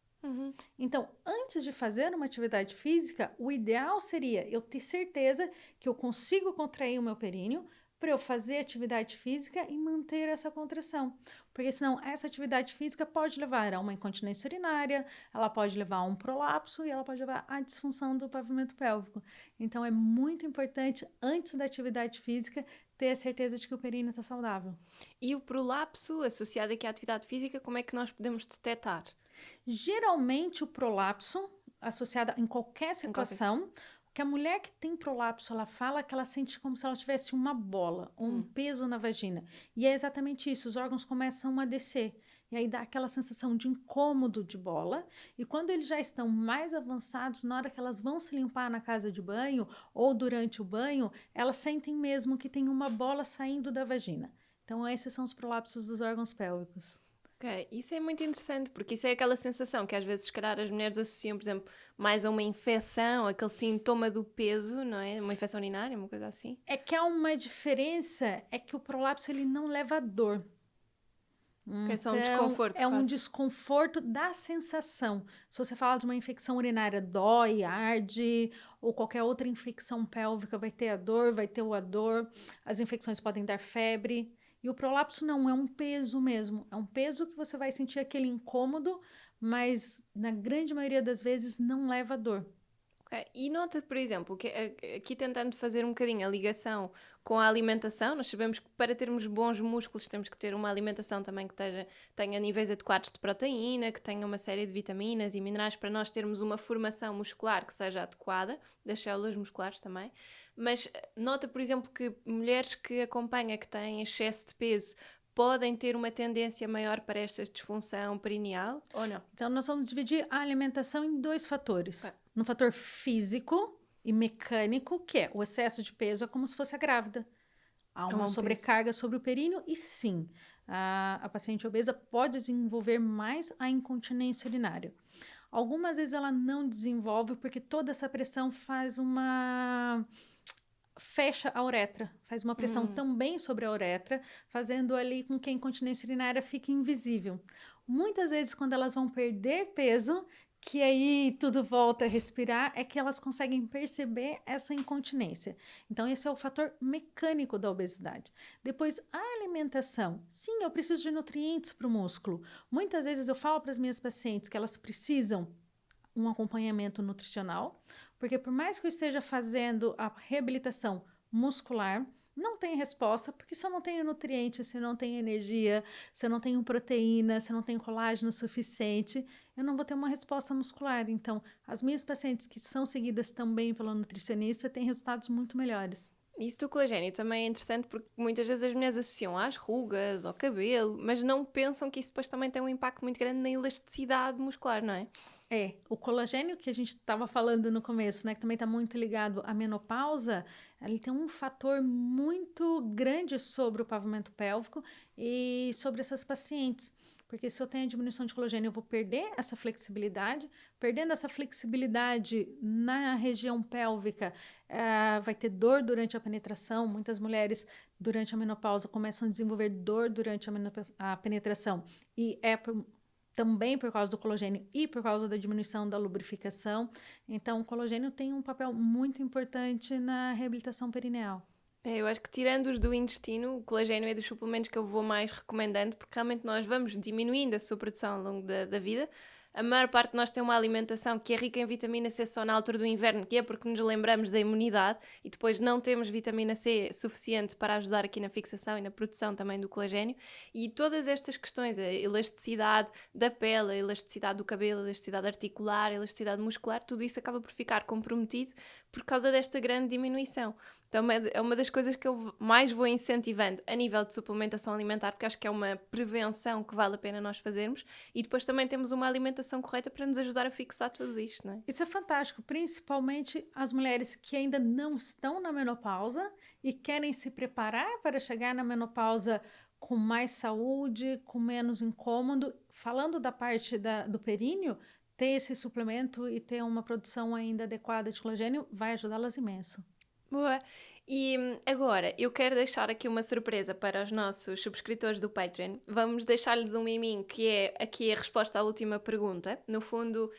Então, antes de fazer uma atividade física, o ideal seria eu ter certeza que eu consigo contrair o meu períneo para eu fazer atividade física e manter essa contração. Porque senão essa atividade física pode levar a uma incontinência urinária, ela pode levar a um prolapso e ela pode levar à disfunção do pavimento pélvico. Então, é muito importante, antes da atividade física, ter a certeza de que o períneo está saudável. E o prolapso associado aqui à atividade física, como é que nós podemos detectar? Geralmente, o prolapso, associado em qualquer situação, que a mulher que tem prolapso, ela fala que ela sente como se ela tivesse uma bola ou um peso na vagina. E é exatamente isso, os órgãos começam a descer. E aí dá aquela sensação de incômodo de bola. E quando eles já estão mais avançados, na hora que elas vão se limpar na casa de banho ou durante o banho, elas sentem mesmo que tem uma bola saindo da vagina. Então, esses são os prolapsos dos órgãos pélvicos. Ok, isso é muito interessante, porque isso é aquela sensação que às vezes, se calhar, as mulheres associam, por exemplo, mais a uma infecção, aquele sintoma do peso, não é? Uma infecção urinária, uma coisa assim. É que há uma diferença, é que o prolapso ele não leva a dor. Que é só um Então, desconforto, é um quase. desconforto da sensação. Se você falar de uma infecção urinária, dói, arde, ou qualquer outra infecção pélvica, vai ter a dor, vai ter a dor. As infecções podem dar febre. E o prolapso não, é um peso mesmo. É um peso que você vai sentir aquele incômodo, mas na grande maioria das vezes não leva a dor. Ok. E nota, por exemplo, que aqui tentando fazer um bocadinho a ligação com a alimentação, nós sabemos que para termos bons músculos temos que ter uma alimentação também que tenha níveis adequados de proteína, que tenha uma série de vitaminas e minerais para nós termos uma formação muscular que seja adequada, das células musculares também. Mas nota, por exemplo, que mulheres que acompanha que têm excesso de peso podem ter uma tendência maior para esta disfunção perineal ou não? Então, nós vamos dividir a alimentação em dois fatores. Ok. No fator físico e mecânico, que é o excesso de peso, é como se fosse a grávida. Há É uma um peso. sobrecarga sobre o períneo e sim, a paciente obesa pode desenvolver mais a incontinência urinária. Algumas vezes ela não desenvolve porque toda essa pressão faz uma fecha a uretra, faz uma pressão também sobre a uretra, fazendo ali com que a incontinência urinária fique invisível. Muitas vezes, quando elas vão perder peso, que aí tudo volta a respirar, é que elas conseguem perceber essa incontinência. Então, esse é o fator mecânico da obesidade. Depois, a alimentação. Sim, eu preciso de nutrientes para o músculo. Muitas vezes eu falo para as minhas pacientes que elas precisam um acompanhamento nutricional, porque por mais que eu esteja fazendo a reabilitação muscular, não tem resposta, porque se eu não tenho nutrientes, se eu não tenho energia, se eu não tenho proteína, se eu não tenho colágeno suficiente, eu não vou ter uma resposta muscular. Então, as minhas pacientes que são seguidas também pelo nutricionista têm resultados muito melhores. Isso do colagênio também é interessante porque muitas vezes as mulheres associam às rugas, ao cabelo, mas não pensam que isso depois também tem um impacto muito grande na elasticidade muscular, não é? É, o colagênio que a gente estava falando no começo, né, que também está muito ligado à menopausa, ele tem um fator muito grande sobre o pavimento pélvico e sobre essas pacientes. Porque se eu tenho a diminuição de colagênio, eu vou perder essa flexibilidade. Perdendo essa flexibilidade na região pélvica, vai ter dor durante a penetração. Muitas mulheres, durante a menopausa, começam a desenvolver dor durante a penetração. E é também por causa do colagênio e por causa da diminuição da lubrificação. Então, o colagênio tem um papel muito importante na reabilitação perineal. Eu acho que tirando os do intestino, o colagênio é dos suplementos que eu vou mais recomendando, porque realmente nós vamos diminuindo a sua produção ao longo da vida. A maior parte de nós tem uma alimentação que é rica em vitamina C só na altura do inverno, que é porque nos lembramos da imunidade e depois não temos vitamina C suficiente para ajudar aqui na fixação e na produção também do colagênio. E todas estas questões, a elasticidade da pele, a elasticidade do cabelo, a elasticidade articular, a elasticidade muscular, tudo isso acaba por ficar comprometido por causa desta grande diminuição. Então é uma das coisas que eu mais vou incentivando a nível de suplementação alimentar, porque acho que é uma prevenção que vale a pena nós fazermos, e depois também temos uma alimentação correta para nos ajudar a fixar tudo isto, não é? Isso é fantástico, principalmente as mulheres que ainda não estão na menopausa e querem se preparar para chegar na menopausa com mais saúde, com menos incômodo. Falando da parte do períneo, ter esse suplemento e ter uma produção ainda adequada de colagênio vai ajudá-las imenso. Boa. E agora, eu quero deixar aqui uma surpresa para os nossos subscritores do Patreon. Vamos deixar-lhes um miminho que é aqui a resposta à última pergunta. No fundo,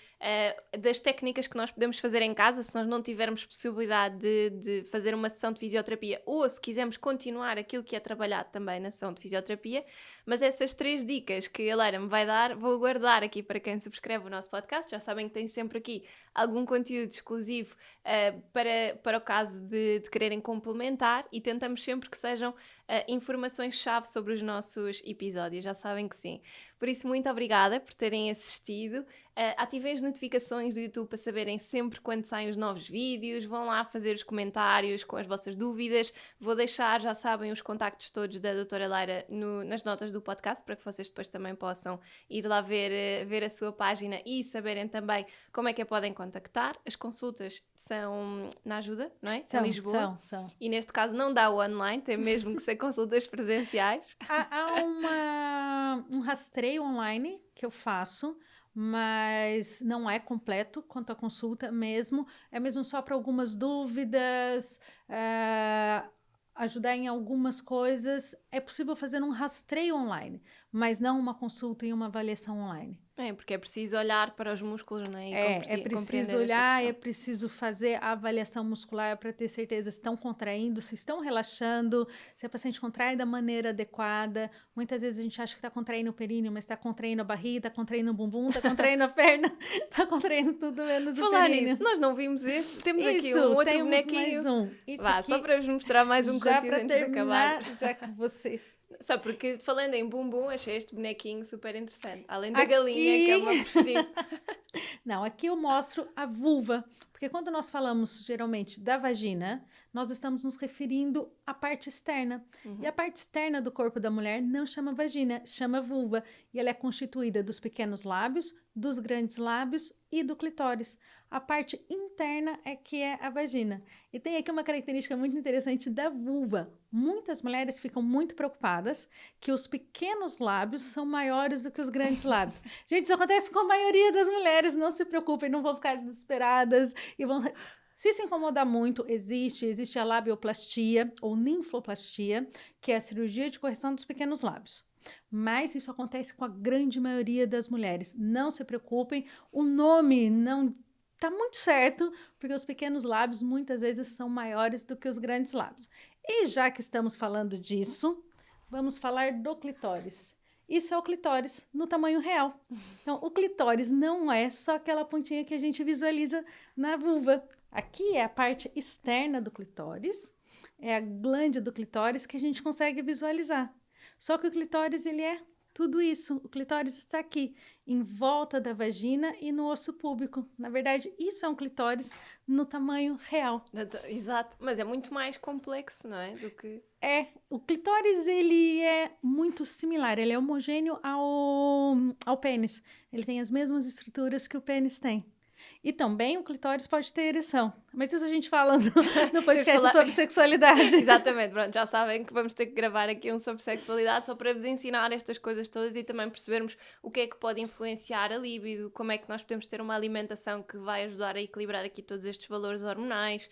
das técnicas que nós podemos fazer em casa, se nós não tivermos possibilidade de fazer uma sessão de fisioterapia ou se quisermos continuar aquilo que é trabalhado também na sessão de fisioterapia. Mas essas 3 dicas que a Leira me vai dar, vou guardar aqui para quem subscreve o nosso podcast. Já sabem que tem sempre aqui algum conteúdo exclusivo para o caso de quererem complementar, e tentamos sempre que sejam informações-chave sobre os nossos episódios, já sabem que sim. Por isso, muito obrigada por terem assistido. Ativem as notificações do YouTube para saberem sempre quando saem os novos vídeos. Vão lá fazer os comentários com as vossas dúvidas. Vou deixar, já sabem, os contactos todos da doutora Leira nas notas do podcast, para que vocês depois também possam ir lá ver a sua página e saberem também como é que a podem contactar. As consultas são na Ajuda, não é? Em Lisboa. São. E neste caso não dá o online, tem mesmo que ser consultas presenciais. Há um rastreio online que eu faço, mas não é completo quanto à consulta mesmo. É mesmo só para algumas dúvidas, ajudar em algumas coisas. É possível fazer um rastreio online, mas não uma consulta e uma avaliação online. Porque é preciso olhar para os músculos, não é? É preciso olhar, é preciso fazer a avaliação muscular para ter certeza se estão contraindo, se estão relaxando, se a paciente contrai da maneira adequada. Muitas vezes a gente acha que está contraindo o períneo, mas está contraindo a barriga, está contraindo o bumbum, está contraindo a perna, está contraindo tudo menos o períneo. Nisso, nós não vimos este, temos aqui um outro bonequinho. Mais um. Vá, só para vos mostrar mais um conteúdo antes de acabar. Já com vocês. Só porque, falando em bumbum, achei este bonequinho super interessante. Além da galinha, que é o meu preferido. Não, aqui eu mostro a vulva. Porque quando nós falamos, geralmente, da vagina, nós estamos nos referindo à parte externa. E a parte externa do corpo da mulher não chama vagina, chama vulva. E ela é constituída dos pequenos lábios, dos grandes lábios e do clitóris. A parte interna é que é a vagina. E tem aqui uma característica muito interessante da vulva. Muitas mulheres ficam muito preocupadas que os pequenos lábios são maiores do que os grandes lábios. Gente, isso acontece com a maioria das mulheres, não se preocupem, não vão ficar desesperadas e vão... Se incomodar muito, existe a labioplastia ou ninfoplastia, que é a cirurgia de correção dos pequenos lábios. Mas isso acontece com a grande maioria das mulheres. Não se preocupem, o nome não está muito certo, porque os pequenos lábios muitas vezes são maiores do que os grandes lábios. E já que estamos falando disso, vamos falar do clitóris. Isso é o clitóris no tamanho real. Então, o clitóris não é só aquela pontinha que a gente visualiza na vulva. Aqui é a parte externa do clitóris, é a glândula do clitóris que a gente consegue visualizar. Só que o clitóris, ele é tudo isso. O clitóris está aqui, em volta da vagina e no osso púbico. Na verdade, isso é um clitóris no tamanho real. Exato, mas é muito mais complexo, não é? Do que... O clitóris, ele é muito similar, ele é homogêneo ao pênis. Ele tem as mesmas estruturas que o pênis tem. E também o clitóris pode ter ereção. Mas isso a gente fala no podcast sobre sexualidade. Exatamente, pronto, já sabem que vamos ter que gravar aqui um sobre sexualidade só para vos ensinar estas coisas todas e também percebermos o que é que pode influenciar a libido, como é que nós podemos ter uma alimentação que vai ajudar a equilibrar aqui todos estes valores hormonais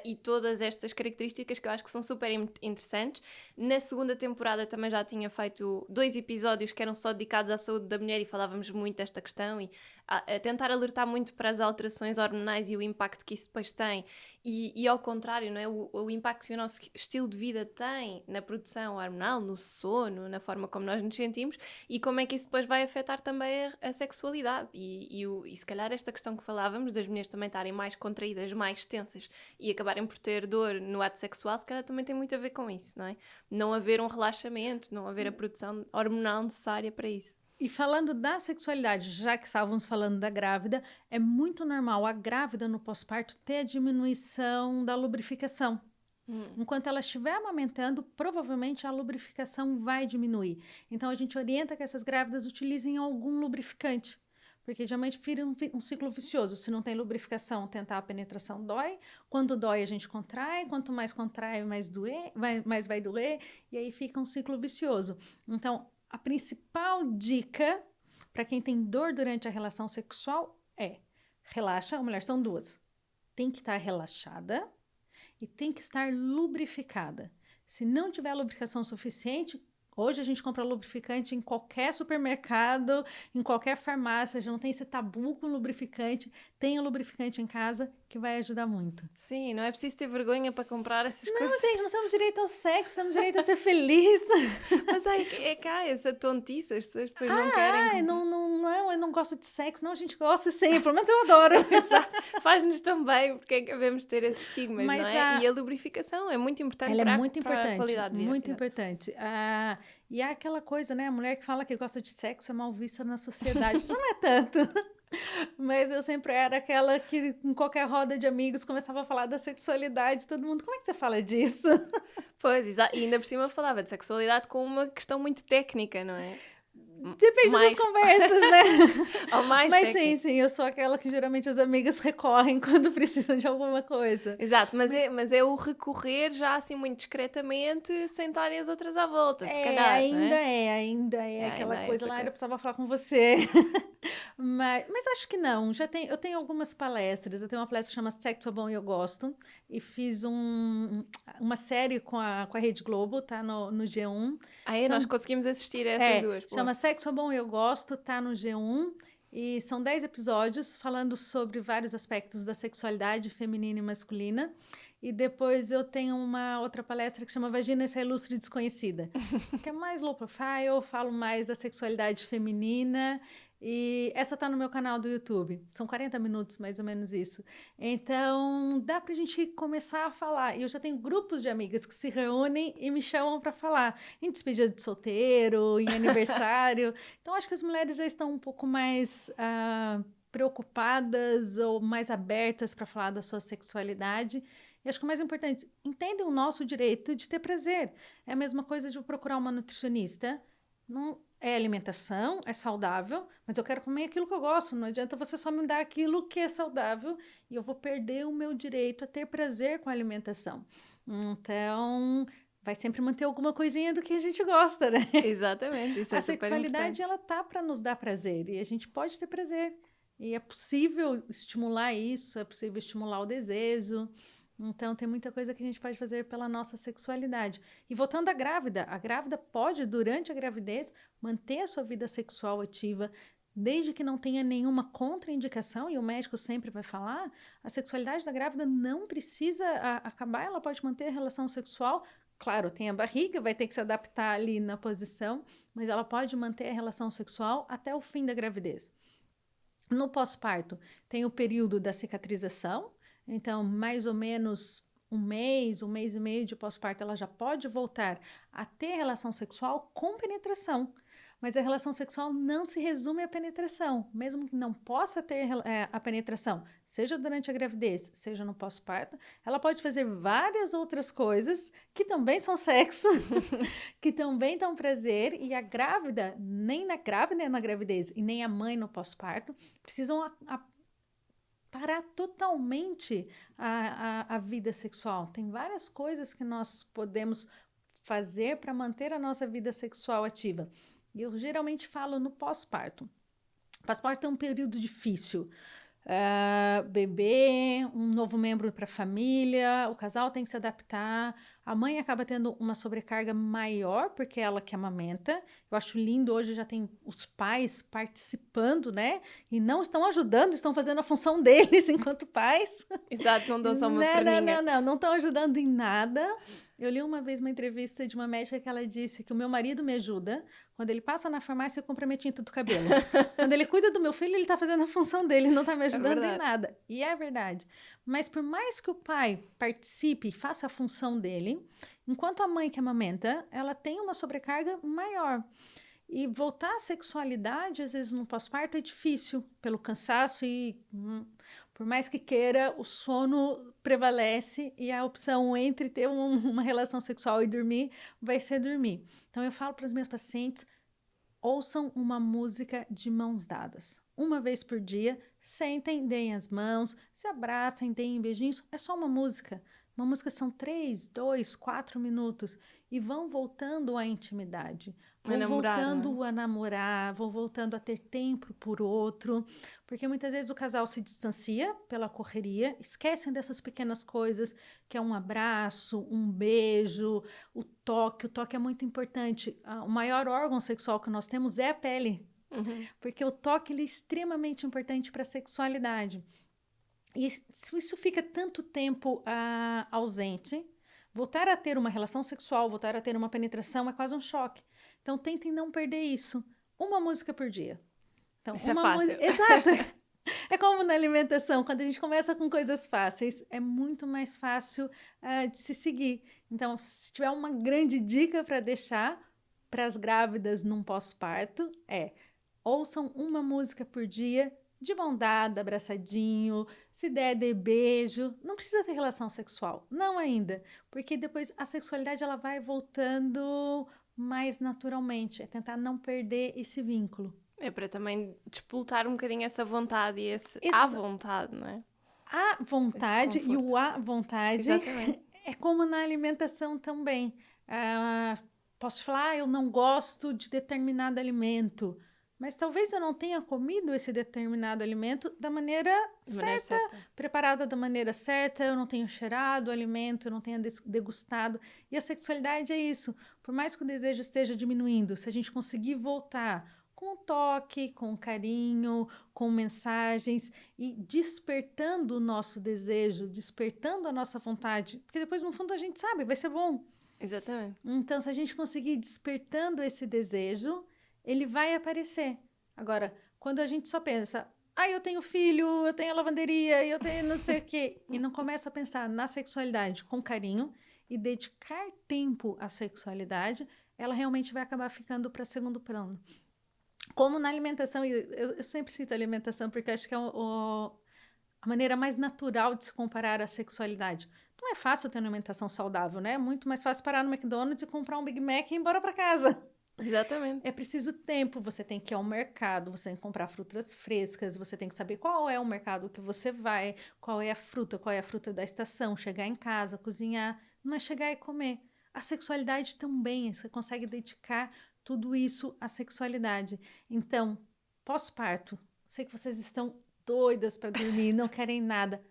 e todas estas características que eu acho que são super interessantes. Na segunda temporada também já tinha feito 2 episódios que eram só dedicados à saúde da mulher e falávamos muito desta questão e a tentar alertar muito para as alterações hormonais e o impacto que isso depois tem e ao contrário, não é? O impacto que o nosso estilo de vida tem na produção hormonal, no sono, na forma como nós nos sentimos e como é que isso depois vai afetar também a sexualidade e se calhar esta questão que falávamos das mulheres também estarem mais contraídas, mais tensas e acabarem por ter dor no ato sexual, se calhar também tem muito a ver com isso, não é? Não haver um relaxamento, não haver a produção hormonal necessária para isso. E falando da sexualidade, já que estávamos falando da grávida, é muito normal a grávida no pós-parto ter a diminuição da lubrificação. Enquanto ela estiver amamentando, provavelmente a lubrificação vai diminuir. Então, a gente orienta que essas grávidas utilizem algum lubrificante, porque geralmente vira um ciclo vicioso. Se não tem lubrificação, tentar a penetração dói. Quando dói, a gente contrai. Quanto mais contrai, mais vai doer. E aí fica um ciclo vicioso. Então, a principal dica para quem tem dor durante a relação sexual é relaxa, a mulher são 2. Tem que estar relaxada e tem que estar lubrificada. Se não tiver lubrificação suficiente, hoje a gente compra lubrificante em qualquer supermercado, em qualquer farmácia, já não tem esse tabu com lubrificante. Tenha lubrificante em casa que vai ajudar muito. Sim, não é preciso ter vergonha para comprar essas coisas. Não, gente, nós temos direito ao sexo, temos direito a ser feliz. Mas é cá essa tontice, as pessoas depois não querem. Não, eu não gosto de sexo. Não, a gente gosta sim, pelo menos eu adoro. Faz-nos tão bem, porque é que devemos ter esses estigmas, não é? E a lubrificação é muito importante para a qualidade de vida. Muito importante. E é aquela coisa, né? A mulher que fala que gosta de sexo é mal vista na sociedade. Já não é tanto. Mas eu sempre era aquela que em qualquer roda de amigos começava a falar da sexualidade. Todo mundo, como é que você fala disso? Pois, exato. E ainda por cima falava de sexualidade com uma questão muito técnica, não é? Depende das conversas, né? Ou mais Mas sim, eu sou aquela que geralmente as amigas recorrem quando precisam de alguma coisa. Exato, mas é o recorrer já assim muito discretamente, sem estarem as outras à volta, se calhar, ainda é aquela coisa lá, eu precisava falar com você. Mas acho que não. Eu tenho algumas palestras. Eu tenho uma palestra que chama Sexo é Bom e Eu Gosto. E fiz uma série com a Rede Globo, tá no G1. Aí nós São, conseguimos assistir a essas duas. Boa. chama Sexo é Bom e Eu Gosto, tá no G1. E são 10 episódios falando sobre vários aspectos da sexualidade feminina e masculina. E depois eu tenho uma outra palestra que chama Vagina, essa ilustre desconhecida, que é mais low profile, eu falo mais da sexualidade feminina. E essa tá no meu canal do YouTube. São 40 minutos, mais ou menos isso. Então, dá pra gente começar a falar. E eu já tenho grupos de amigas que se reúnem e me chamam para falar. Em despedida de solteiro, em aniversário. Então, acho que as mulheres já estão um pouco mais preocupadas ou mais abertas para falar da sua sexualidade. E acho que o mais importante, entendem o nosso direito de ter prazer. É a mesma coisa de eu procurar uma nutricionista. Não é alimentação, é saudável, mas eu quero comer aquilo que eu gosto. Não adianta você só me dar aquilo que é saudável e eu vou perder o meu direito a ter prazer com a alimentação. Então, vai sempre manter alguma coisinha do que a gente gosta, né? Exatamente, isso é A super sexualidade, importante. ela tá para nos dar prazer e a gente pode ter prazer. E é possível estimular isso, é possível estimular o desejo. Então, tem muita coisa que a gente pode fazer pela nossa sexualidade. E voltando à grávida, a grávida pode, durante a gravidez, manter a sua vida sexual ativa, desde que não tenha nenhuma contraindicação, e o médico sempre vai falar, a sexualidade da grávida não precisa acabar, ela pode manter a relação sexual. Claro, tem a barriga, vai ter que se adaptar ali na posição, mas ela pode manter a relação sexual até o fim da gravidez. No pós-parto, tem o período da cicatrização, então, mais ou menos um mês e meio de pós-parto, ela já pode voltar a ter relação sexual com penetração. Mas a relação sexual não se resume à penetração. Mesmo que não possa ter a penetração, seja durante a gravidez, seja no pós-parto, ela pode fazer várias outras coisas que também são sexo, que também dão prazer, e a grávida, nem na grávida nem na gravidez, e nem a mãe no pós-parto, precisam parar totalmente a vida sexual. Tem várias coisas que nós podemos fazer para manter a nossa vida sexual ativa. E eu geralmente falo no pós-parto. Pós-parto é um período difícil. Bebê, um novo membro para a família, o casal tem que se adaptar, a mãe acaba tendo uma sobrecarga maior porque é ela que amamenta. Eu acho lindo, hoje já tem os pais participando, né? E não estão ajudando, estão fazendo a função deles enquanto pais. Exato, não dão só uma perninha. Não estão ajudando em nada. Eu li uma vez uma entrevista de uma médica que ela disse que o meu marido me ajuda. Quando ele passa na farmácia, eu compro a minha tinta do cabelo. Quando ele cuida do meu filho, ele está fazendo a função dele, não está me ajudando em nada. E é verdade. Mas por mais que o pai participe e faça a função dele, enquanto a mãe que amamenta, ela tem uma sobrecarga maior. E voltar à sexualidade, às vezes no pós-parto, é difícil, pelo cansaço e... por mais que queira, o sono prevalece e a opção entre ter uma relação sexual e dormir vai ser dormir. Então, eu falo para os meus pacientes, ouçam uma música de mãos dadas. Uma vez por dia, sentem, deem as mãos, se abracem, deem beijinhos. É só uma música. Uma música são 3, 2, 4 minutos. E vão voltando à intimidade. Vão voltando a namorar, vão voltando a ter tempo por outro. Porque muitas vezes o casal se distancia pela correria, esquecem dessas pequenas coisas, que é um abraço, um beijo, o toque. O toque é muito importante. O maior órgão sexual que nós temos é a pele. Porque o toque ele é extremamente importante para a sexualidade. E se isso fica tanto tempo ausente, voltar a ter uma relação sexual, voltar a ter uma penetração é quase um choque. Então, tentem não perder isso. Uma música por dia. Então, isso é fácil. Exato. É como na alimentação. Quando a gente começa com coisas fáceis, é muito mais fácil de se seguir. Então, se tiver uma grande dica para deixar para as grávidas num pós-parto, ouçam uma música por dia, de mão dada, abraçadinho, se der, dê beijo. Não precisa ter relação sexual, não ainda, porque depois a sexualidade ela vai voltando mais naturalmente, é tentar não perder esse vínculo. É para também despoltar um bocadinho essa vontade e à vontade, não é? A vontade e o à vontade é como na alimentação também. Posso falar, eu não gosto de determinado alimento. mas talvez eu não tenha comido esse determinado alimento da maneira certa, preparada da maneira certa, eu não tenho cheirado o alimento, eu não tenho degustado. E a sexualidade é isso. Por mais que o desejo esteja diminuindo, se a gente conseguir voltar com toque, com carinho, com mensagens e despertando o nosso desejo, despertando a nossa vontade, porque depois, no fundo, a gente sabe, vai ser bom. Exatamente. Então, se a gente conseguir ir despertando esse desejo, ele vai aparecer. Agora, quando a gente só pensa, eu tenho filho, eu tenho a lavanderia, eu tenho não sei o quê, e não começa a pensar na sexualidade com carinho e dedicar tempo à sexualidade, ela realmente vai acabar ficando para segundo plano. Como na alimentação, e eu sempre cito a alimentação porque acho que é a maneira mais natural de se comparar a sexualidade. Não é fácil ter uma alimentação saudável, né? É muito mais fácil parar no McDonald's e comprar um Big Mac e ir embora para casa. Exatamente. É preciso tempo, você tem que ir ao mercado, você tem que comprar frutas frescas, você tem que saber qual é o mercado que você vai, qual é a fruta da estação, chegar em casa, cozinhar, não é chegar e comer. A sexualidade também, você consegue dedicar tudo isso à sexualidade. Então, pós-parto, sei que vocês estão doidas para dormir, não querem nada.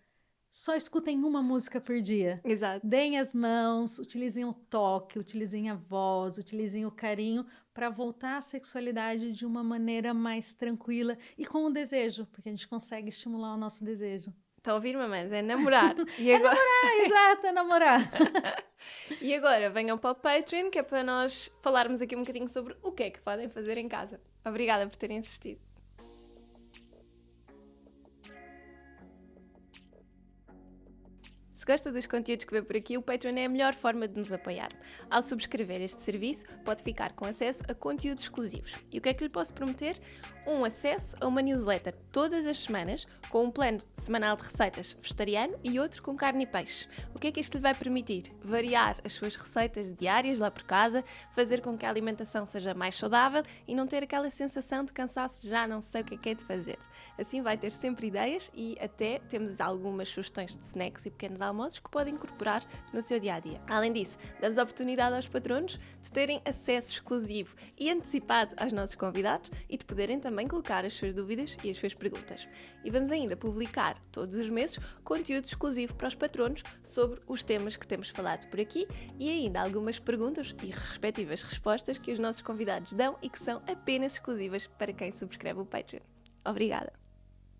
Só escutem uma música por dia. Exato. Deem as mãos, utilizem o toque, utilizem a voz, utilizem o carinho para voltar à sexualidade de uma maneira mais tranquila e com o desejo, porque a gente consegue estimular o nosso desejo. Está a ouvir, mamães? É namorar. E agora... namorar, exato, é namorar. E agora venham para o Patreon, que é para nós falarmos aqui um bocadinho sobre o que é que podem fazer em casa. Obrigada por terem assistido. Se gosta dos conteúdos que vê por aqui, o Patreon é a melhor forma de nos apoiar. Ao subscrever este serviço, pode ficar com acesso a conteúdos exclusivos. E o que é que lhe posso prometer? Um acesso a uma newsletter todas as semanas, com um plano semanal de receitas vegetariano e outro com carne e peixe. O que é que isto lhe vai permitir? Variar as suas receitas diárias lá por casa, fazer com que a alimentação seja mais saudável e não ter aquela sensação de cansaço de já não sei o que é de fazer. Assim vai ter sempre ideias e até temos algumas sugestões de snacks e pequenos almoços que podem incorporar no seu dia-a-dia. Além disso, damos a oportunidade aos patronos de terem acesso exclusivo e antecipado aos nossos convidados e de poderem também colocar as suas dúvidas e as suas perguntas. E vamos ainda publicar todos os meses conteúdo exclusivo para os patronos sobre os temas que temos falado por aqui e ainda algumas perguntas e respectivas respostas que os nossos convidados dão e que são apenas exclusivas para quem subscreve o Patreon. Obrigada!